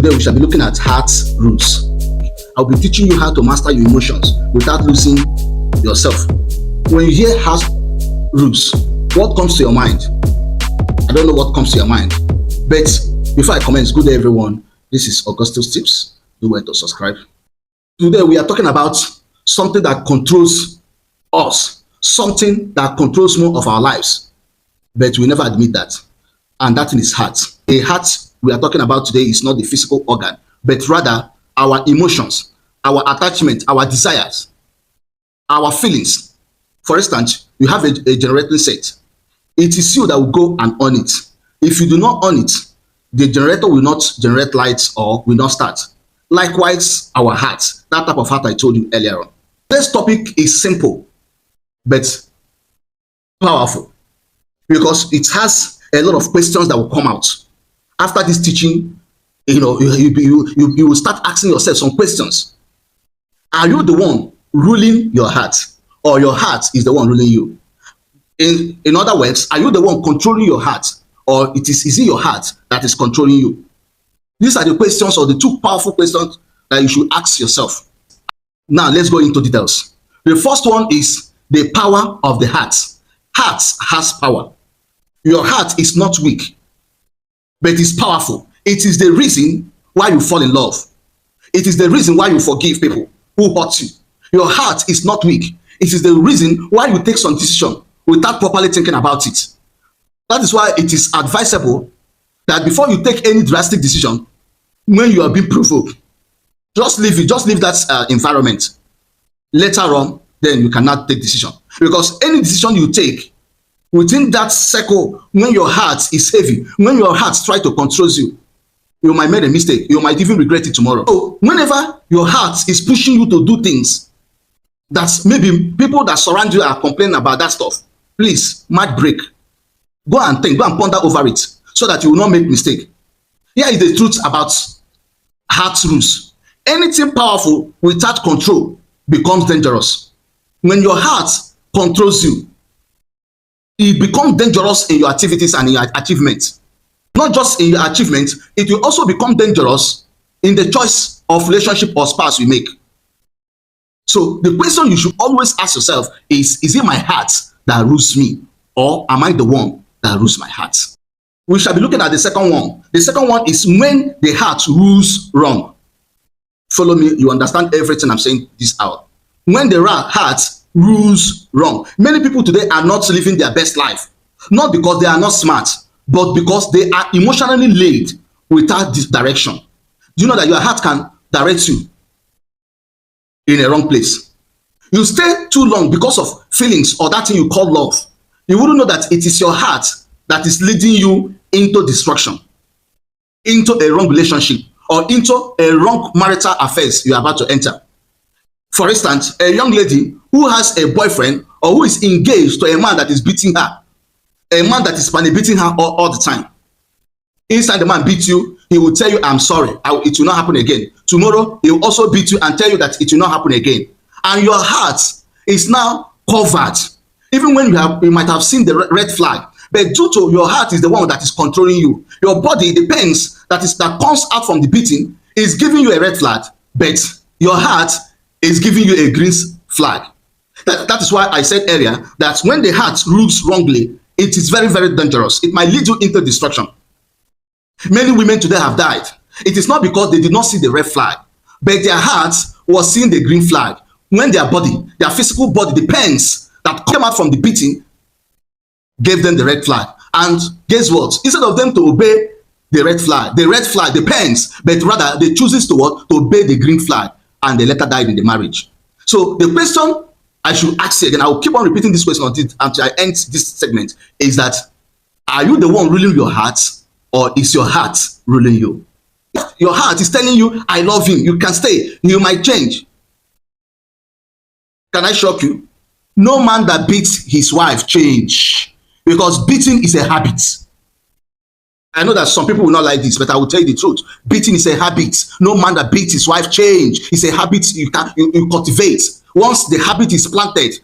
Today we shall be looking at heart rules. I'll be teaching you how to master your emotions without losing yourself. When you hear heart rules, what comes to your mind? I don't know what comes to your mind. But before I commence, good day everyone. This is Augustus Tips. Do well to subscribe. Today we are talking about something that controls us, something that controls more of our lives, but we never admit that. And that thing is heart. A heart we are talking about today is not the physical organ, but rather our emotions, our attachment, our desires, our feelings. For instance, you have a generating set. It is you that will go and on it. If you do not on it, the generator will not generate lights or will not start. Likewise, our heart, that type of heart I told you earlier on. This topic is simple, but powerful because it has a lot of questions that will come out. After this teaching, you will start asking yourself some questions. Are you the one ruling your heart, or your heart is the one ruling you? In other words, are you the one controlling your heart, or is it your heart that is controlling you? These are the questions, or the two powerful questions that you should ask yourself. Now let's go into details. The first one is the power of the heart. Heart has power. Your heart is not weak, but it's powerful. It is the reason why you fall in love. It is the reason why you forgive people who hurt you. Your heart is not weak. It is the reason why you take some decision without properly thinking about it. That is why it is advisable that before you take any drastic decision, when you are being provoked, just leave it, just leave that environment. Later on, then you cannot take decision. Because any decision you take within that circle, when your heart is heavy, when your heart tries to control you, you might make a mistake. You might even regret it tomorrow. So whenever your heart is pushing you to do things that maybe people that surround you are complaining about that stuff, please, mark break. Go and think, go and ponder over it so that you will not make mistake. Here is the truth about heart rules. Anything powerful without control becomes dangerous. When your heart controls you, it becomes dangerous in your activities and in your achievements. Not just in your achievements, it will also become dangerous in the choice of relationship or spouse you make. So the question you should always ask yourself is it my heart that rules me, or am I the one that rules my heart? We shall be looking at the second one. The second one is when the heart rules wrong. Follow me, you understand everything I'm saying this out. When the heart rules wrong. Many people today are not living their best life, not because they are not smart, but because they are emotionally laid without this direction. Do you know that your heart can direct you in a wrong place? You stay too long because of feelings or that thing you call love. You wouldn't know that it is your heart that is leading you into destruction, into a wrong relationship, or into a wrong marital affairs you are about to enter. For instance, a young lady who has a boyfriend or who is engaged to a man that is beating her, a man that is beating her all the time. Inside the man beats you, he will tell you, I'm sorry, it will not happen again. Tomorrow, he will also beat you and tell you that it will not happen again. And your heart is now covered. Even when you might have seen the red flag, but due to your heart is the one that is controlling you. Your body, the pains that comes out from the beating is giving you a red flag, but your heart is giving you a green flag. That is why I said earlier that when the heart rules wrongly, it is very, very dangerous. It might lead you into destruction. Many women today have died. It is not because they did not see the red flag, but their hearts was seeing the green flag. When their body, their physical body, the pains that came out from the beating gave them the red flag. And guess what? Instead of them to obey the red flag, the pains, but rather they chooses to what? To obey the green flag, and they later died in the marriage. So the question I should ask you again, I will keep on repeating this question until I end this segment, is that are you the one ruling your heart, or is your heart ruling you? Your heart is telling you, I love him, you can stay, you might change. Can I shock you? No man that beats his wife change, because beating is a habit. I know that some people will not like this, but I will tell you the truth. Beating is a habit. No man that beats his wife change. It's a habit you cultivate. Once the habit is planted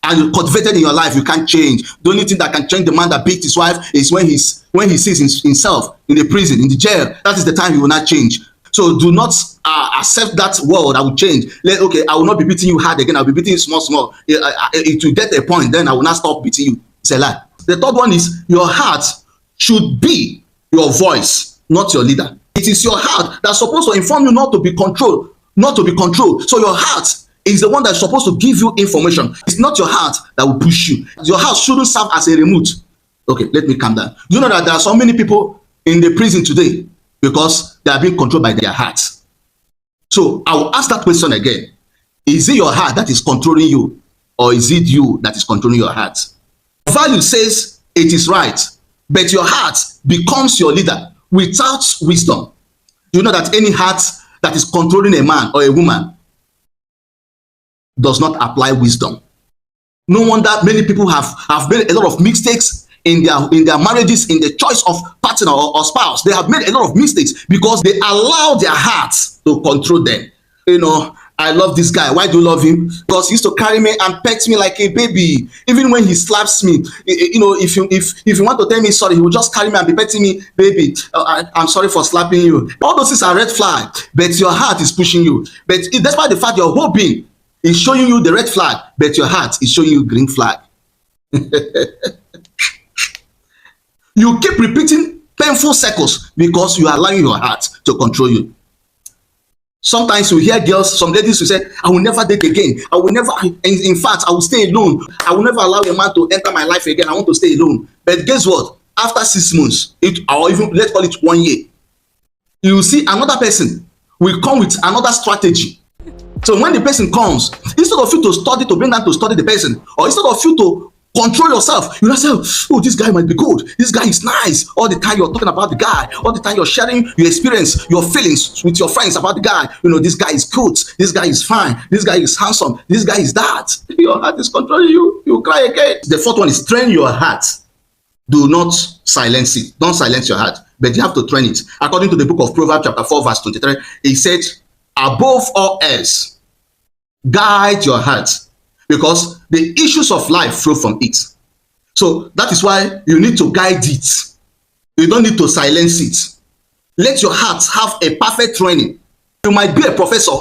and you cultivated in your life, you can't change. The only thing that can change the man that beats his wife is when he sees himself in the prison, in the jail. That is the time he will not change. So do not accept that word. I will change. Okay, I will not be beating you hard again. I'll be beating you small, small. It will get a point. Then I will not stop beating you. It's a lie. The third one is your heart should be your voice, not your leader. It is your heart that's supposed to inform you not to be controlled, not to be controlled. So your heart is the one that's supposed to give you information. It's not your heart that will push you. Your heart shouldn't serve as a remote. Okay, let me calm down. You know that there are so many people in the prison today because they are being controlled by their hearts. So I will ask that question again. Is it your heart that is controlling you, or is it you that is controlling your heart? Value says it is right, but your heart becomes your leader without wisdom. You know that any heart that is controlling a man or a woman does not apply wisdom. No wonder many people have made a lot of mistakes in their marriages, in the choice of partner or spouse. They have made a lot of mistakes because they allow their hearts to control them. You know, I love this guy. Why do you love him? Because he used to carry me and pet me like a baby. Even when he slaps me, you know, if you want to tell me sorry, he will just carry me and be petting me, baby. I'm sorry for slapping you. All those things are red flag, but your heart is pushing you. But despite the fact your whole being is showing you the red flag, but your heart is showing you green flag. You keep repeating painful circles because you are allowing your heart to control you. Sometimes you hear girls, some ladies who say, I will never date again. I will never, in fact, I will stay alone. I will never allow a man to enter my life again. I want to stay alone. But guess what? After 6 months, or even let's call it 1 year, you will see another person will come with another strategy. So when the person comes, instead of you to study, to bring them to study the person, or instead of you to control yourself, you know, say, oh, this guy might be good, this guy is nice. All the time you're talking about the guy, all the time you're sharing your experience, your feelings with your friends about the guy. You know, this guy is good, this guy is fine, this guy is handsome, this guy is that. Your heart is controlling you. You cry again. The fourth one is train your heart. Do not silence it. Don't silence your heart, but you have to train it. According to the book of Proverbs chapter 4 verse 23, it said, above all else, guide your heart, because the issues of life flow from it. So that is why you need to guide it. You don't need to silence it. Let your heart have a perfect training. You might be a professor.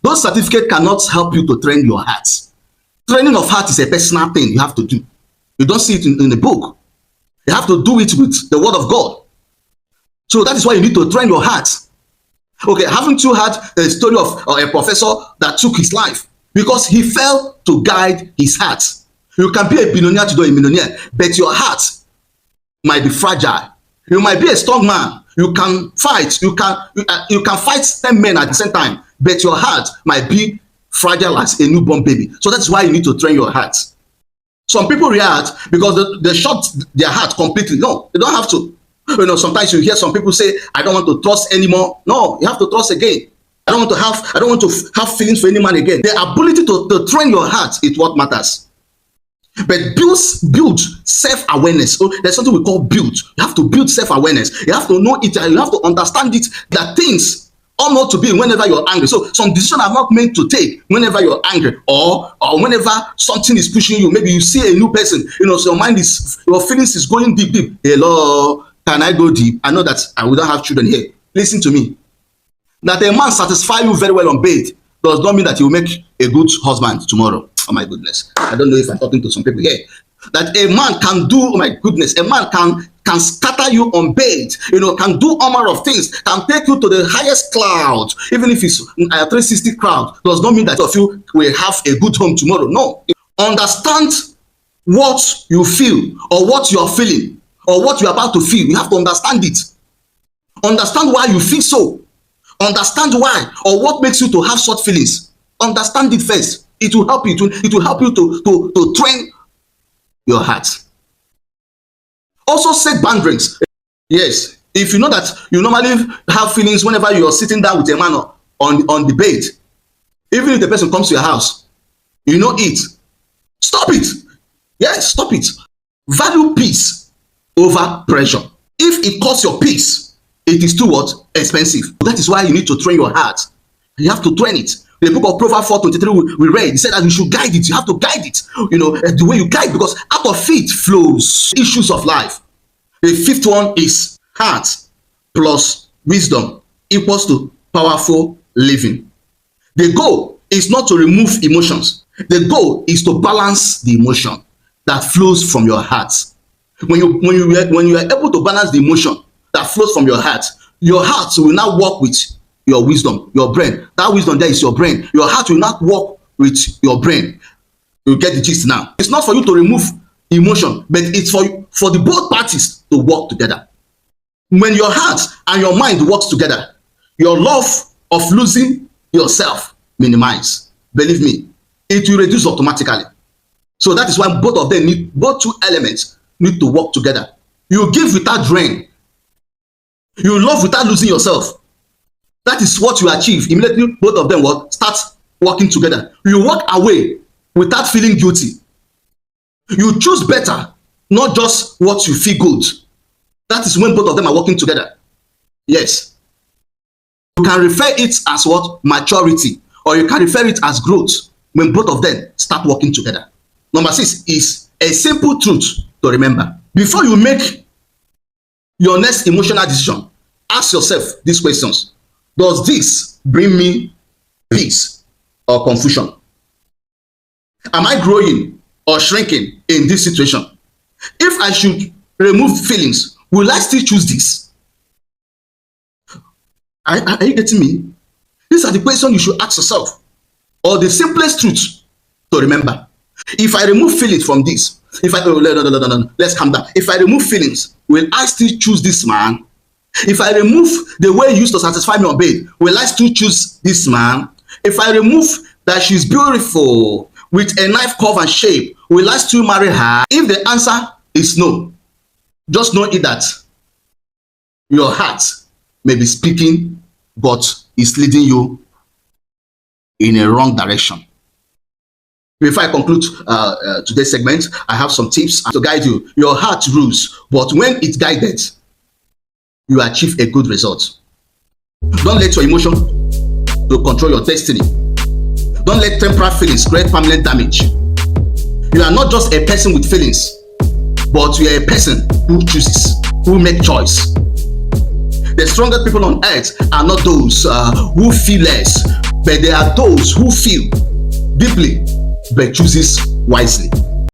Those certificates cannot help you to train your heart. Training of heart is a personal thing you have to do. You don't see it in the book. You have to do it with the word of God. So that is why you need to train your heart. Okay, haven't you heard the story of a professor that took his life because he failed to guide his heart? You can be a billionaire today, a millionaire, but your heart might be fragile. You might be a strong man. You can fight. You can fight 10 men at the same time, but your heart might be fragile as a newborn baby. So that's why you need to train your heart. Some people react because they shut their heart completely. No, they don't have to. You know, sometimes you hear some people say, I don't want to trust anymore. No, you have to trust again. I don't want to have feelings for any man again. The ability to train your heart is what matters. But build self-awareness. So there's something we call build. You have to build self-awareness. You have to know it. You have to understand it. That things are not to be whenever you're angry. So some decisions are not meant to take whenever you're angry, or whenever something is pushing you. Maybe you see a new person. You know, so your feelings is going deep. Hello, can I go deep? I know that I wouldn't have children here. Listen to me. That a man satisfy you very well on bed does not mean that he will make a good husband tomorrow. Oh my goodness. I don't know if I'm talking to some people here. That a man can do, oh my goodness, a man can scatter you on bed, you know, can do all manner of things, can take you to the highest cloud, even if it's a 360 crowd, does not mean that of you will have a good home tomorrow. No. Understand what you feel, or what you are feeling, or what you're about to feel. You have to understand it. Understand why you feel so. Understand why, or what makes you to have such feelings. Understand it first. It will help you. It will help you to train your heart. Also set boundaries. Yes, if you know that you normally have feelings whenever you are sitting down with a man on the bed, even if the person comes to your house, you know it. Stop it. Yes, stop it. Value peace over pressure. If it costs your peace, it is too what? Expensive. That is why you need to train your heart. You have to train it. The book of Proverbs 4:23 we read, it said that you should guide it. You have to guide it. You know, the way you guide, because out of it flows issues of life. The fifth one is heart plus wisdom equals to powerful living. The goal is not to remove emotions. The goal is to balance the emotion that flows from your heart. When you are able to balance the emotion that flows from your heart will now work with your wisdom, your brain. That wisdom there is your brain. Your heart will not work with your brain. You get the gist now. It's not for you to remove emotion, but it's for the both parties to work together. When your heart and your mind works together, your love of losing yourself minimize. Believe me, it will reduce automatically. So that is why both two elements need to work together. You give without drain. You love without losing yourself. That is what you achieve. Immediately, both of them will start working together. You walk away without feeling guilty. You choose better, not just what you feel good. That is when both of them are working together. Yes. You can refer it as what? Maturity. Or you can refer it as growth when both of them start working together. Number 6 is a simple truth to remember. Before you make your next emotional decision, ask yourself these questions. Does this bring me peace or confusion? Am I growing or shrinking in this situation? If I should remove feelings, will I still choose this? Are you getting me? These are the questions you should ask yourself. Or the simplest truth to remember. If I remove feelings from this, no, let's calm down. If I remove feelings, will I still choose this man? If I remove the way he used to satisfy me on bed, will I still choose this man? If I remove that she's beautiful with a knife curve and shape, will I still marry her? If the answer is no, just know it that your heart may be speaking, but it's leading you in a wrong direction. Before I conclude today's segment, I have some tips to guide you. Your heart rules, but when it's guided, you achieve a good result. Don't let your emotion to control your destiny. Don't let temporary feelings create permanent damage. You are not just a person with feelings, but you are a person who chooses, who makes choice. The strongest people on earth are not those who feel less, but they are those who feel deeply but chooses wisely.